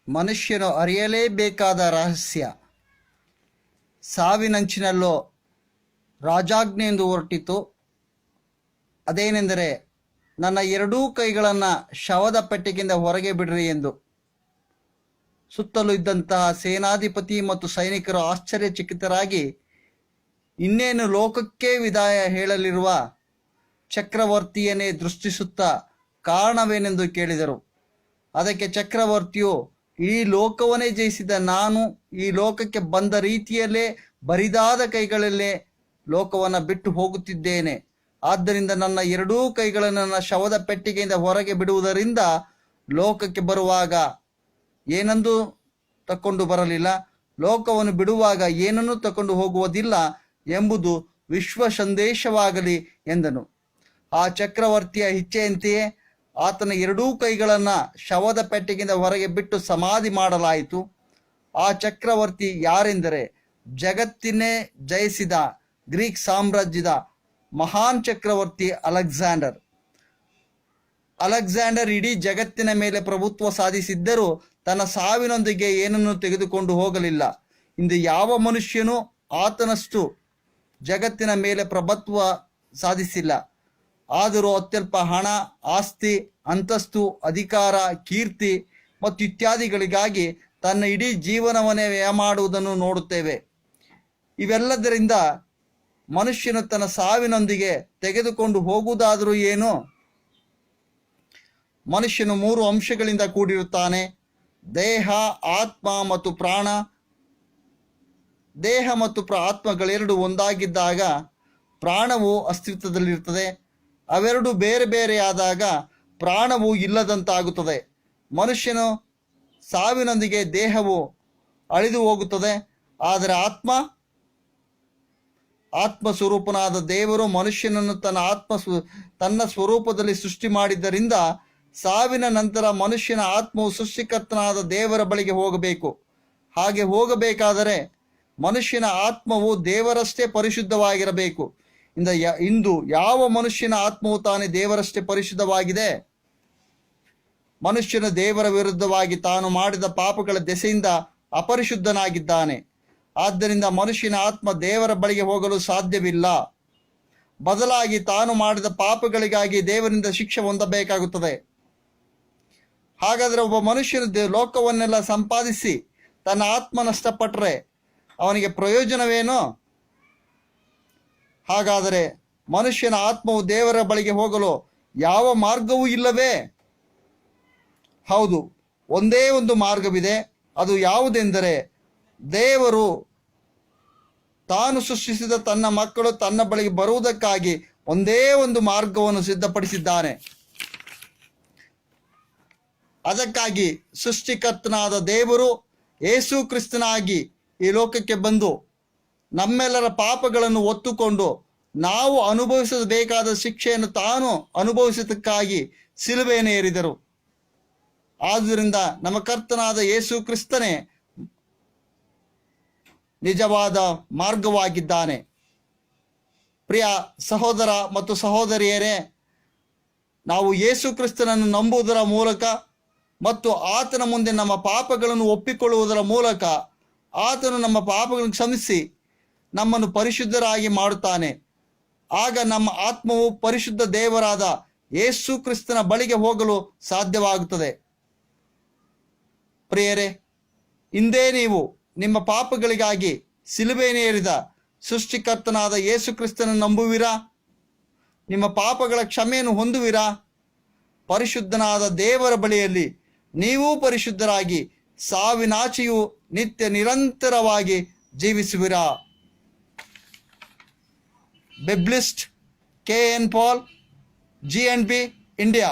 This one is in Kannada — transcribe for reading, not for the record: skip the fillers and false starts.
ಮನುಷ್ಯನು ಅರಿಯಲೇಬೇಕಾದ ರಹಸ್ಯ. ಸಾವಿನಂಚಿನಲ್ಲೋ ರಾಜಾಜ್ಞೆಯೆಂದು ಹೊರಟಿತು. ಅದೇನೆಂದರೆ, ನನ್ನ ಎರಡೂ ಕೈಗಳನ್ನು ಶವದ ಪೆಟ್ಟಿಗೆಯಿಂದ ಹೊರಗೆ ಬಿಡ್ರಿ ಎಂದು. ಸುತ್ತಲೂ ಇದ್ದಂತಹ ಸೇನಾಧಿಪತಿ ಮತ್ತು ಸೈನಿಕರು ಆಶ್ಚರ್ಯಚಕಿತರಾಗಿ, ಇನ್ನೇನು ಲೋಕಕ್ಕೆ ವಿದಾಯ ಹೇಳಲಿರುವ ಚಕ್ರವರ್ತಿಯನ್ನೇ ದೃಷ್ಟಿಸುತ್ತಾ ಕಾರಣವೇನೆಂದು ಕೇಳಿದರು. ಅದಕ್ಕೆ ಚಕ್ರವರ್ತಿಯು, ಈ ಲೋಕವನ್ನೇ ಜಯಿಸಿದ ನಾನು ಈ ಲೋಕಕ್ಕೆ ಬಂದ ರೀತಿಯಲ್ಲೇ ಬರಿದಾದ ಕೈಗಳಲ್ಲೇ ಲೋಕವನ್ನು ಬಿಟ್ಟು ಹೋಗುತ್ತಿದ್ದೇನೆ. ಆದ್ದರಿಂದ ನನ್ನ ಎರಡೂ ಕೈಗಳನ್ನು ನನ್ನ ಶವದ ಪೆಟ್ಟಿಗೆಯಿಂದ ಹೊರಗೆ ಬಿಡುವುದರಿಂದ ಲೋಕಕ್ಕೆ ಬರುವಾಗ ಏನಂದು ತಕೊಂಡು ಬರಲಿಲ್ಲ, ಲೋಕವನ್ನು ಬಿಡುವಾಗ ಏನನ್ನೂ ತಕೊಂಡು ಹೋಗುವುದಿಲ್ಲ ಎಂಬುದು ವಿಶ್ವ ಸಂದೇಶವಾಗಲಿ ಎಂದನು. ಆ ಚಕ್ರವರ್ತಿಯ ಇಚ್ಛೆಯಂತೆಯೇ ಆತನ ಎರಡೂ ಕೈಗಳನ್ನು ಶವದ ಪೆಟ್ಟಿಗೆಯಿಂದ ಹೊರಗೆ ಬಿಟ್ಟು ಸಮಾಧಿ ಮಾಡಲಾಯಿತು. ಆ ಚಕ್ರವರ್ತಿ ಯಾರೆಂದರೆ, ಜಗತ್ತಿನೇ ಜಯಿಸಿದ ಗ್ರೀಕ್ ಸಾಮ್ರಾಜ್ಯದ ಮಹಾನ್ ಚಕ್ರವರ್ತಿ ಅಲೆಕ್ಸಾಂಡರ್. ಅಲೆಕ್ಸಾಂಡರ್ ಇಡೀ ಜಗತ್ತಿನ ಮೇಲೆ ಪ್ರಭುತ್ವ ಸಾಧಿಸಿದ್ದರೂ ತನ್ನ ಸಾವಿನೊಂದಿಗೆ ಏನನ್ನೂ ತೆಗೆದುಕೊಂಡು ಹೋಗಲಿಲ್ಲ. ಇಂದು ಯಾವ ಮನುಷ್ಯನೂ ಆತನಷ್ಟು ಜಗತ್ತಿನ ಮೇಲೆ ಪ್ರಭುತ್ವ ಸಾಧಿಸಿಲ್ಲ. ಆದರೂ ಅತ್ಯಲ್ಪ ಹಣ, ಆಸ್ತಿ, ಅಂತಸ್ತು, ಅಧಿಕಾರ, ಕೀರ್ತಿ ಮತ್ತು ಇತ್ಯಾದಿಗಳಿಗಾಗಿ ತನ್ನ ಇಡೀ ಜೀವನವನ್ನೇ ವ್ಯಯ ಮಾಡುವುದನ್ನು ನೋಡುತ್ತೇವೆ. ಇವೆಲ್ಲದರಿಂದ ಮನುಷ್ಯನು ತನ್ನ ಸಾವಿನೊಂದಿಗೆ ತೆಗೆದುಕೊಂಡು ಹೋಗುವುದಾದರೂ ಏನು? ಮನುಷ್ಯನು 3 ಅಂಶಗಳಿಂದ ಕೂಡಿರುತ್ತಾನೆ: ದೇಹ, ಆತ್ಮ ಮತ್ತು ಪ್ರಾಣ. ದೇಹ ಮತ್ತು ಆತ್ಮಗಳೆರಡು ಒಂದಾಗಿದ್ದಾಗ ಪ್ರಾಣವು ಅಸ್ತಿತ್ವದಲ್ಲಿರುತ್ತದೆ. ಅವೆರಡು ಬೇರೆ ಬೇರೆಯಾದಾಗ ಪ್ರಾಣವು ಇಲ್ಲದಂತಾಗುತ್ತದೆ. ಮನುಷ್ಯನು ಸಾವಿನೊಂದಿಗೆ ದೇಹವು ಅಳಿದು ಹೋಗುತ್ತದೆ, ಆದರೆ ಆತ್ಮ ಸ್ವರೂಪನಾದ ದೇವರು ಮನುಷ್ಯನನ್ನು ತನ್ನ ಸ್ವರೂಪದಲ್ಲಿ ಸೃಷ್ಟಿ ಮಾಡಿದ್ದರಿಂದ ಸಾವಿನ ನಂತರ ಮನುಷ್ಯನ ಆತ್ಮವು ಸೃಷ್ಟಿಕರ್ತನಾದ ದೇವರ ಬಳಿಗೆ ಹೋಗಬೇಕು. ಹಾಗೆ ಹೋಗಬೇಕಾದರೆ ಮನುಷ್ಯನ ಆತ್ಮವು ದೇವರಷ್ಟೇ ಪರಿಶುದ್ಧವಾಗಿರಬೇಕು. ಇಂದು ಯಾವ ಮನುಷ್ಯನ ಆತ್ಮವು ತಾನೇ ದೇವರಷ್ಟೇ ಪರಿಶುದ್ಧವಾಗಿದೆ? ಮನುಷ್ಯನು ದೇವರ ವಿರುದ್ಧವಾಗಿ ತಾನು ಮಾಡಿದ ಪಾಪಗಳ ದೆಸೆಯಿಂದ ಅಪರಿಶುದ್ಧನಾಗಿದ್ದಾನೆ. ಆದ್ದರಿಂದ ಮನುಷ್ಯನ ಆತ್ಮ ದೇವರ ಬಳಿಗೆ ಹೋಗಲು ಸಾಧ್ಯವಿಲ್ಲ. ಬದಲಾಗಿ ತಾನು ಮಾಡಿದ ಪಾಪಗಳಿಗಾಗಿ ದೇವರಿಂದ ಶಿಕ್ಷೆ ಹೊಂದಬೇಕಾಗುತ್ತದೆ. ಹಾಗಾದರೆ ಒಬ್ಬ ಮನುಷ್ಯನು ಲೋಕವನ್ನೆಲ್ಲ ಸಂಪಾದಿಸಿ ತನ್ನ ಆತ್ಮ ನಷ್ಟಪಟ್ಟರೆ ಅವನಿಗೆ ಪ್ರಯೋಜನವೇನು? ಹಾಗಾದರೆ ಮನುಷ್ಯನ ಆತ್ಮವು ದೇವರ ಬಳಿಗೆ ಹೋಗಲು ಯಾವ ಮಾರ್ಗವೂ ಇಲ್ಲವೇ? ಹೌದು, ಒಂದೇ ಒಂದು ಮಾರ್ಗವಿದೆ. ಅದು ಯಾವುದೆಂದರೆ, ದೇವರು ತಾನು ಸೃಷ್ಟಿಸಿದ ತನ್ನ ಮಕ್ಕಳು ತನ್ನ ಬಳಿಗೆ ಬರುವುದಕ್ಕಾಗಿ ಒಂದೇ ಒಂದು ಮಾರ್ಗವನ್ನು ಸಿದ್ಧಪಡಿಸಿದ್ದಾನೆ. ಅದಕ್ಕಾಗಿ ಸೃಷ್ಟಿಕರ್ತನಾದ ದೇವರು ಯೇಸು ಕ್ರಿಸ್ತನಾಗಿ ಈ ಲೋಕಕ್ಕೆ ಬಂದು ನಮ್ಮೆಲ್ಲರ ಪಾಪಗಳನ್ನು ಹೊತ್ತುಕೊಂಡು ನಾವು ಅನುಭವಿಸಬೇಕಾದ ಶಿಕ್ಷೆಯನ್ನು ತಾನು ಅನುಭವಿಸೋದಕ್ಕಾಗಿ ಶಿಲುಬೆಯನ್ನು ಏರಿದರು. ಆದ್ದರಿಂದ ನಮ್ಮ ಕರ್ತನಾದ ಯೇಸು ಕ್ರಿಸ್ತನೇ ನಿಜವಾದ ಮಾರ್ಗವಾಗಿದ್ದಾನೆ. ಪ್ರಿಯ ಸಹೋದರ ಮತ್ತು ಸಹೋದರಿಯರೇ, ನಾವು ಯೇಸು ಕ್ರಿಸ್ತನನ್ನು ನಂಬುವುದರ ಮೂಲಕ ಮತ್ತು ಆತನ ಮುಂದೆ ನಮ್ಮ ಪಾಪಗಳನ್ನು ಒಪ್ಪಿಕೊಳ್ಳುವುದರ ಮೂಲಕ ಆತನು ನಮ್ಮ ಪಾಪಗಳನ್ನು ಕ್ಷಮಿಸಿ ನಮ್ಮನ್ನು ಪರಿಶುದ್ಧರಾಗಿ ಮಾಡುತ್ತಾನೆ. ಆಗ ನಮ್ಮ ಆತ್ಮವು ಪರಿಶುದ್ಧ ದೇವರಾದ ಯೇಸು ಕ್ರಿಸ್ತನ ಬಳಿಗೆ ಹೋಗಲು ಸಾಧ್ಯವಾಗುತ್ತದೆ. ಪ್ರಿಯರೇ, ಇಂದೇ ನೀವು ನಿಮ್ಮ ಪಾಪಗಳಿಗಾಗಿ ಶಿಲುಬೆಯನ್ನೇರಿದ ಸೃಷ್ಟಿಕರ್ತನಾದ ಯೇಸು ಕ್ರಿಸ್ತನನ್ನು ನಂಬುವಿರಾ? ನಿಮ್ಮ ಪಾಪಗಳ ಕ್ಷಮೆಯನ್ನು ಹೊಂದುವಿರಾ? ಪರಿಶುದ್ಧನಾದ ದೇವರ ಬಳಿಯಲ್ಲಿ ನೀವೂ ಪರಿಶುದ್ಧರಾಗಿ ಸಾವಿನಾಚೆಯೂ ನಿತ್ಯ ನಿರಂತರವಾಗಿ ಜೀವಿಸುವಿರಾ? Biblised, K.N. Paul, G&B, India.